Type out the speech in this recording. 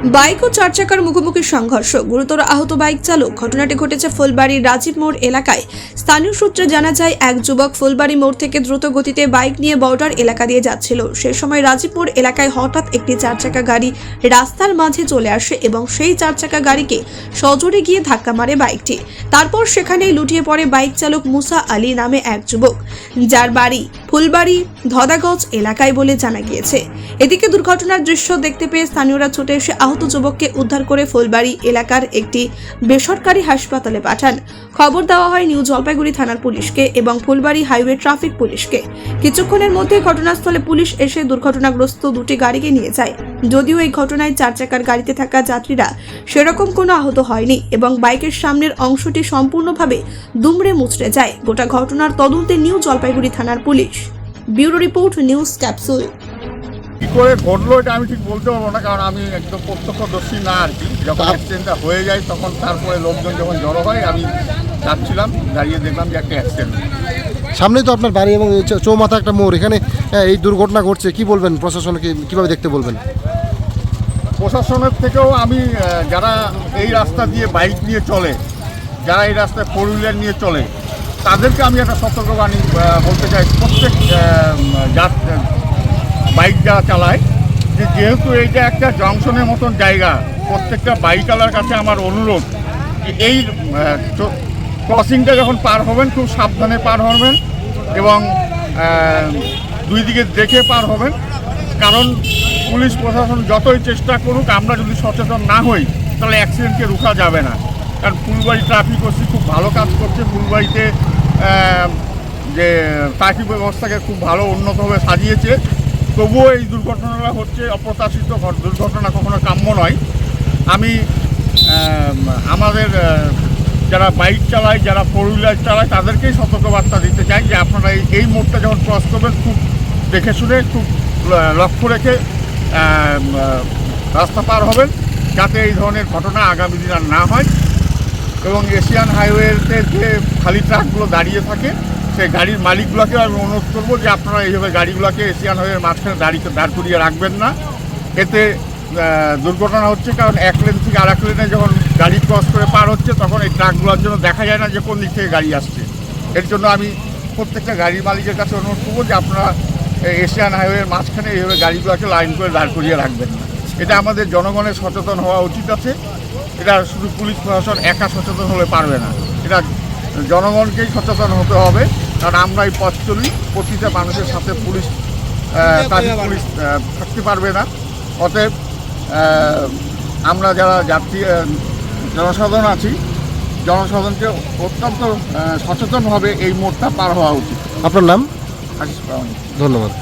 Bike ও চার চাকার মুখোমুখি সংঘর্ষ, গুরুতর আহত বাইক চালক। ঘটনাটি ঘটেছে ফুলবাড়ির রাজীব মোড় এলাকায়। স্থানীয় সূত্রে জানা যায়, এক যুবক ফুলবাড়ি মোড় থেকে দ্রুত গতিতে বাইক নিয়ে বর্ডার এলাকা দিয়ে যাচ্ছিল। সে সময় রাজীব মোড় এলাকায় হঠাৎ একটি চার চাকা গাড়ি রাস্তার মাঝে চলে আসে এবং সেই চার চাকা গাড়িকে সজোরে গিয়ে ধাক্কা মারে বাইকটি। তারপর সেখানেই লুটিয়ে পড়ে বাইক চালক মুসা আলী নামে এক যুবক, যার বাড়ি ফুলবাড়ি ধদাগজ এলাকায় বলে জানা গিয়েছে। এদিকে দুর্ঘটনার দৃশ্য দেখতে পেয়ে স্থানীয়রা ছুটে এসে আহত যুবককে উদ্ধার করে ফুলবাড়ি এলাকার একটি বেসরকারি হাসপাতালে পাঠান। খবর দেওয়া হয় নিউ জলপাইগুড়ি থানার পুলিশকে এবং ফুলবাড়ি হাইওয়ে ট্রাফিক পুলিশকে। কিছুক্ষণের মধ্যে ঘটনাস্থলে পুলিশ এসে দুর্ঘটনাগ্রস্ত দুটি গাড়িকে নিয়ে যায়। যদিও এই ঘটনায় চার চাকার গাড়িতে থাকা যাত্রীরা সেরকম কোনো আহত হয়নি এবং বাইকের সামনের অংশটি সম্পূর্ণভাবে দুমড়ে মুচড়ে যায়। গোটা ঘটনার তদন্তে নিউ জলপাইগুড়ি থানার police. Bureau report, news capsule. কি করে ঘটলো এটা আমি ঠিক বলতে পারবো না, কারণ আমি একদম প্রত্যক্ষদর্শী না আর কি। যখন অ্যাক্সিডেন্টটা হয়ে যায় তখন তারপরে লোকজন যখন জড়ো হয় আমি যাচ্ছিলাম, দাঁড়িয়ে দেখলাম যে একটা অ্যাক্সিডেন্ট। সামনেই তো আপনার বাড়ি এবং চৌমাথা একটা মোড়, এখানে এই দুর্ঘটনা ঘটছে, কি বলবেন? প্রশাসনকে কিভাবে দেখতে বলবেন? প্রশাসনের থেকেও আমি যারা এই রাস্তা দিয়ে বাইক নিয়ে চলে, যারা এই রাস্তায় ফোর হুইলার নিয়ে চলে, তাদেরকে আমি একটা সতর্কবাণী বলতে চাই। প্রত্যেক বাইক যারা চালায়, যে যেহেতু এইটা একটা জংশনের মতন জায়গা, প্রত্যেকটা বাইকওয়ালার কাছে আমার অনুরোধ, এই ক্রসিংটা যখন পার হবেন খুব সাবধানে পার হবেন এবং দুই দিকে দেখে পার হবেন। কারণ পুলিশ প্রশাসন যতই চেষ্টা করুক, আমরা যদি সচেতন না হই তাহলে অ্যাক্সিডেন্টকে রোকা যাবে না। কারণ ফুলবাড়ি ট্রাফিক ওসি খুব ভালো কাজ করছে। ফুলবাড়িতে যে ট্রাফিক ব্যবস্থাকে খুব ভালো উন্নতভাবে সাজিয়েছে। তবুও এই দুর্ঘটনাটা হচ্ছে, অপ্রত্যাশিত দুর্ঘটনা কখনো কাম্য নয়। আমি আমাদের যারা বাইক চালায়, যারা ফোর হুইলার চালায়, তাদেরকেই সতর্কবার্তা দিতে চাই যে আপনারা এই মোড়টা যখন ক্রস করবেন খুব দেখে শুনে, খুব লক্ষ্য রেখে রাস্তা পার হবেন, যাতে এই ধরনের ঘটনা আগামী দিন আর না হয়। এবং এশিয়ান হাইওয়েতে যে খালি ট্রাকগুলো দাঁড়িয়ে থাকে, সেই গাড়ির মালিকগুলোকে আমি অনুরোধ করবো যে আপনারা এইভাবে গাড়িগুলোকে এশিয়ান হাইওয়ের মাঝখানে দাঁড় করিয়ে রাখবেন না। এতে দুর্ঘটনা হচ্ছে, কারণ এক লেন থেকে আর এক লেনে যখন গাড়ি ক্রস করে পার হচ্ছে তখন এই ট্রাকগুলোর জন্য দেখা যায় না যে কোন দিক থেকে গাড়ি আসছে। এর জন্য আমি প্রত্যেকটা গাড়ির মালিকের কাছে অনুরোধ করবো যে আপনারা এশিয়ান হাইওয়ের মাঝখানে এইভাবে গাড়িগুলোকে লাইন করে দাঁড় করিয়ে রাখবেন না। এটা আমাদের জনগণের সচেতন হওয়া উচিত আছে। এটা শুধু পুলিশ প্রশাসন একা সচেতন হলে পারবে না, এটা জনগণকেই সচেতন হতে হবে। কারণ আমরা এই পথ চলি, প্রতিটা মানুষের সাথে পুলিশ ট্রাফিক পুলিশ থাকতে পারবে না। অতএব আমরা যারা যাত্রী জনসাধারণ আছি, জনসাধারণকে অত্যন্ত সচেতনভাবে এই মোড়টা পার হওয়া উচিত। আপনার নাম? আশিস প্রামাণিক। ধন্যবাদ।